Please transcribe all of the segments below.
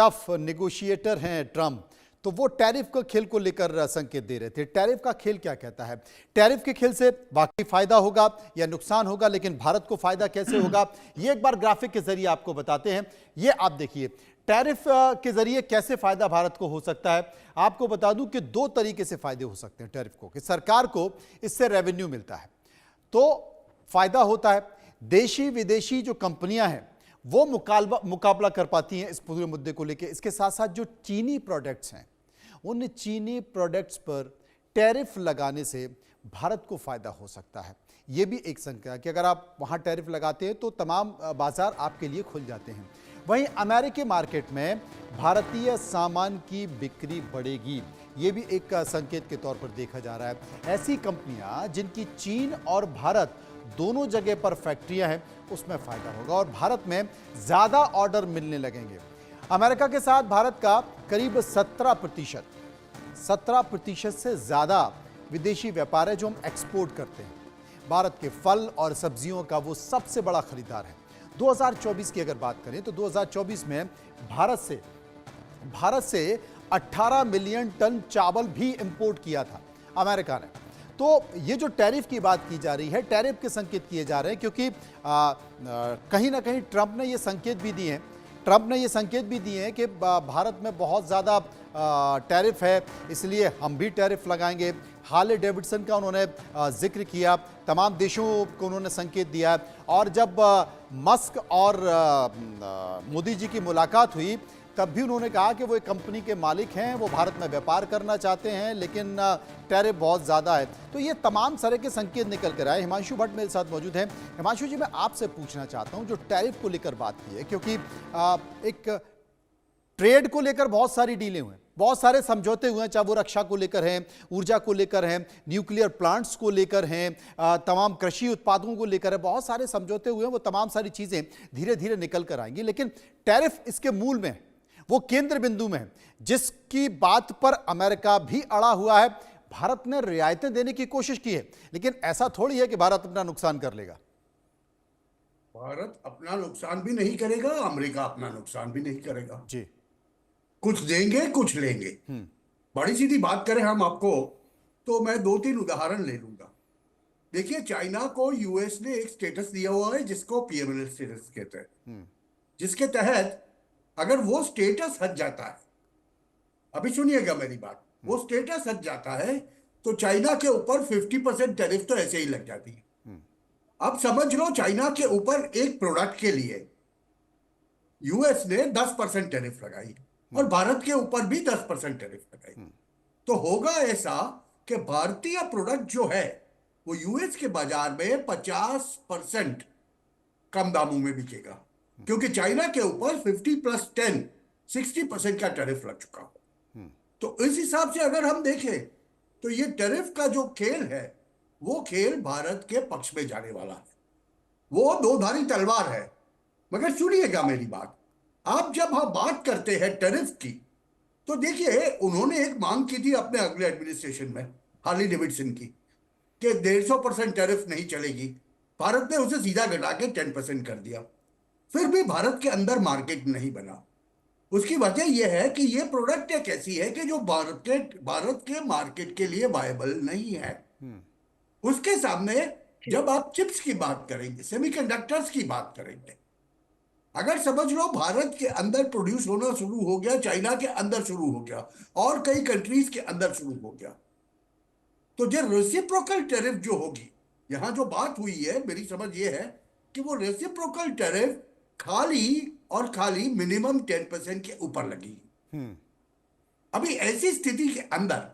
Tough negotiator हैं Trump, तो वो टैरिफ का खेल को लेकर संकेत दे रहे थे। टैरिफ का खेल क्या कहता है? टैरिफ के खेल से वाकई फायदा होगा या नुकसान होगा, लेकिन भारत को फायदा कैसे होगा, ये एक बार ग्राफिक के जरिए आपको बताते हैं। ये आप देखिए, टैरिफ के जरिए कैसे फायदा भारत को हो सकता है। आपको बता दूं कि दो तरीके से फायदे हो सकते हैं टैरिफ को, कि सरकार को इससे रेवेन्यू मिलता है तो फायदा होता है, देशी विदेशी जो कंपनियां हैं वो मुकाबला कर पाती हैं इस पूरे मुद्दे को लेकर। इसके साथ साथ जो चीनी प्रोडक्ट्स हैं, उन चीनी प्रोडक्ट्स पर टैरिफ लगाने से भारत को फायदा हो सकता है। यह भी एक संख्या कि अगर आप वहां टैरिफ लगाते हैं तो तमाम बाजार आपके लिए खुल जाते हैं। वहीं अमेरिकी मार्केट में भारतीय सामान की बिक्री बढ़ेगी, यह भी एक संकेत के तौर पर देखा जा रहा है। ऐसी कंपनियां जिनकी चीन और भारत दोनों जगह पर फैक्ट्रियां हैं, उसमें फायदा होगा और भारत में ज्यादा ऑर्डर मिलने लगेंगे। अमेरिका के साथ भारत का करीब 17% से ज्यादा विदेशी व्यापार है जो हम एक्सपोर्ट करते हैं। भारत के फल और सब्जियों का वो सबसे बड़ा खरीदार है। 2024 की अगर बात करें तो 2024 में भारत से 18 मिलियन टन चावल भी इंपोर्ट किया था अमेरिका ने। तो ये जो टैरिफ की बात की जा रही है, टैरिफ के संकेत किए जा रहे हैं, क्योंकि कहीं ना कहीं ट्रंप ने ये संकेत भी दिए हैं कि भारत में बहुत ज़्यादा टैरिफ है, इसलिए हम भी टैरिफ लगाएंगे। हार्ले डेविडसन का उन्होंने जिक्र किया, तमाम देशों को उन्होंने संकेत दिया। और जब मस्क और मोदी जी की मुलाकात हुई तब भी उन्होंने कहा कि वो एक कंपनी के मालिक हैं, वो भारत में व्यापार करना चाहते हैं, लेकिन टैरिफ बहुत ज़्यादा है। तो ये तमाम तरह के संकेत निकल कर आए। हिमांशु भट्ट मेरे साथ मौजूद हैं। हिमांशु जी, मैं आपसे पूछना चाहता हूँ, जो टैरिफ को लेकर बात की है, क्योंकि एक ट्रेड को लेकर बहुत सारी डीलें हुए, बहुत सारे समझौते हुए हैं, चाहे वो रक्षा को लेकर हैं, ऊर्जा को लेकर हैं, न्यूक्लियर प्लांट्स को लेकर हैं, तमाम कृषि उत्पादों को लेकर है, बहुत सारे समझौते हुए हैं। वो तमाम सारी चीज़ें धीरे धीरे निकल कर आएंगी, लेकिन टैरिफ इसके मूल में, वो केंद्र बिंदु में है, जिसकी बात पर अमेरिका भी अड़ा हुआ है। भारत ने रियायतें देने की कोशिश की है, लेकिन ऐसा थोड़ी है कि भारत अपना नुकसान कर लेगा। भारत अपना नुकसान भी नहीं करेगा, अमेरिका अपना नुकसान भी नहीं करेगा जी। कुछ देंगे कुछ लेंगे। बड़ी सीधी बात करें हम आपको, तो मैं 2-3 उदाहरण ले लूंगा। देखिए, चाइना को यूएस ने एक स्टेटस दिया हुआ है जिसको पीएमएल स्टेटस कहते हैं, जिसके तहत अगर वो स्टेटस हट जाता है, अभी सुनिएगा मेरी बात, वो स्टेटस हट जाता है तो चाइना के ऊपर 50% टैरिफ तो ऐसे ही लग जाती है। अब समझ लो, चाइना के ऊपर एक प्रोडक्ट के लिए यूएस ने 10% टैरिफ लगाई और भारत के ऊपर भी 10% टैरिफ लगाई। तो होगा ऐसा कि भारतीय प्रोडक्ट जो है वो यूएस के बाजार में 50% कम दामों में बिकेगा, क्योंकि चाइना के ऊपर 50+10 60% का टैरिफ लग चुका हो। तो इस हिसाब से अगर हम देखें तो ये टैरिफ का जो खेल है, वो खेल भारत के पक्ष में जाने वाला है। वो दो धारी तलवार है। मगर सुनिएगा मेरी बात, आप जब हम बात करते हैं टैरिफ की, तो देखिए, उन्होंने एक मांग की थी अपने अगले एडमिनिस्ट्रेशन में, हार्ले डेविडसन की, कि 150% टैरिफ नहीं चलेगी। भारत ने उसे सीधा घटा के 10% कर दिया। फिर भी भारत के अंदर मार्केट नहीं बना। उसकी वजह यह है कि यह प्रोडक्ट एक ऐसी है कि जो भारत के मार्केट के लिए वायबल नहीं है। उसके सामने जब आप चिप्स की बात करेंगे, सेमीकंडक्टर्स की बात करेंगे, अगर समझ लो भारत के अंदर प्रोड्यूस होना शुरू हो गया, चाइना के अंदर शुरू हो गया और कई कंट्रीज के अंदर शुरू हो गया, तो जो रेसिप्रोकल टैरिफ जो होगी, यहां जो बात हुई है, मेरी समझ ये है कि वो रेसिप्रोकल टैरिफ खाली मिनिमम 10% के ऊपर लगी। अभी ऐसी स्थिति के अंदर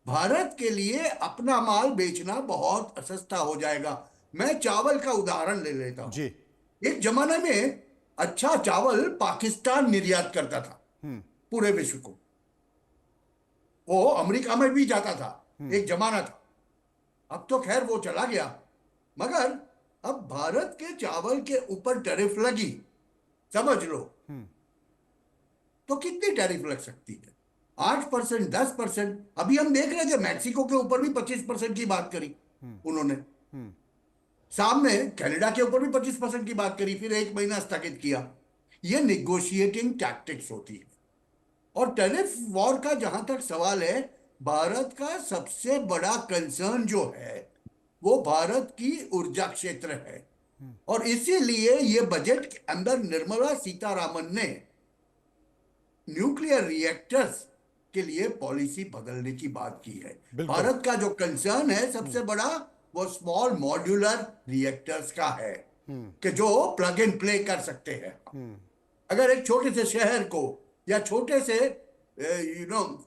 भारत के लिए अपना माल बेचना बहुत सस्ता हो जाएगा। मैं चावल का उदाहरण ले लेता हूं। जी। एक जमाने में अच्छा चावल पाकिस्तान निर्यात करता था पूरे विश्व को, वो अमेरिका में भी जाता था, एक जमाना था। अब तो खैर वो चला गया, मगर अब भारत के चावल के ऊपर टैरिफ लगी, समझ लो, तो कितनी टैरिफ लग सकती है? 8%, 10%। अभी हम देख रहे थे मैक्सिको के ऊपर भी 25% की बात करी उन्होंने, सामने कनाडा के ऊपर भी 25% की बात करी, फिर 1 महीना स्थगित किया। ये निगोशिएटिंग टैक्टिक्स होती है। और टैरिफ वॉर का जहां तक सवाल है, भारत का सबसे बड़ा कंसर्न जो है वो भारत की ऊर्जा क्षेत्र है। और इसीलिए ये बजट के अंदर निर्मला सीतारामन ने न्यूक्लियर रिएक्टर्स के लिए पॉलिसी बदलने की बात की है। बिल्कुल। भारत का जो कंसर्न है सबसे बड़ा वो स्मॉल मॉड्यूलर रिएक्टर्स का है, कि जो प्लग एंड प्ले कर सकते हैं। अगर एक छोटे से शहर को या छोटे से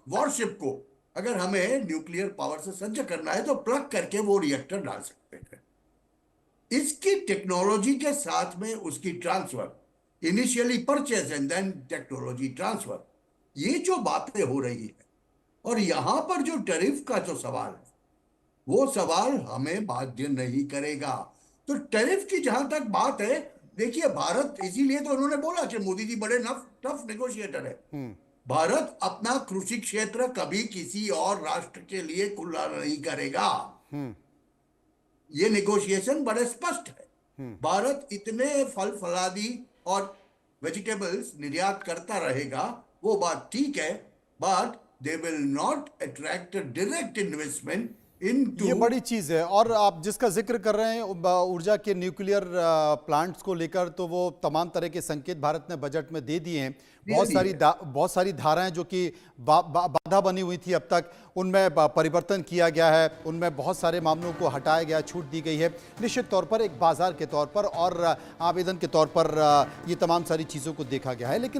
वॉरशिप को अगर हमें न्यूक्लियर पावर से सज्ज करना है तो प्लग करके वो रिएक्टर डाल सकते हैं। इसकी टेक्नोलॉजी के साथ में उसकी transfer, initially purchase and then technology transfer, ये जो बातें हो रही है, और यहां पर जो टैरिफ का जो सवाल है वो सवाल हमें बाध्य नहीं करेगा। तो टैरिफ की जहां तक बात है, देखिए भारत, इसीलिए तो उन्होंने बोला कि मोदी जी बड़े टफ नेगोशिएटर है। भारत अपना कृषि क्षेत्र कभी किसी और राष्ट्र के लिए खुला नहीं करेगा। ये नेगोशिएशन बड़े स्पष्ट है। भारत इतने फल फलादी और वेजिटेबल्स निर्यात करता रहेगा, वो बात ठीक है, but they will not attract direct investment ये इनटू। बड़ी चीज़ है। और आप जिसका जिक्र कर रहे हैं ऊर्जा के न्यूक्लियर प्लांट्स को लेकर, तो वो तमाम तरह के संकेत भारत ने बजट में दे दिए हैं। बहुत सारी धाराएं जो कि बाधा बनी हुई थी अब तक, उनमें परिवर्तन किया गया है, उनमें बहुत सारे मामलों को हटाया गया, छूट दी गई है। निश्चित तौर पर एक बाजार के तौर पर और आवेदन के तौर पर ये तमाम सारी चीज़ों को देखा गया है। लेकिन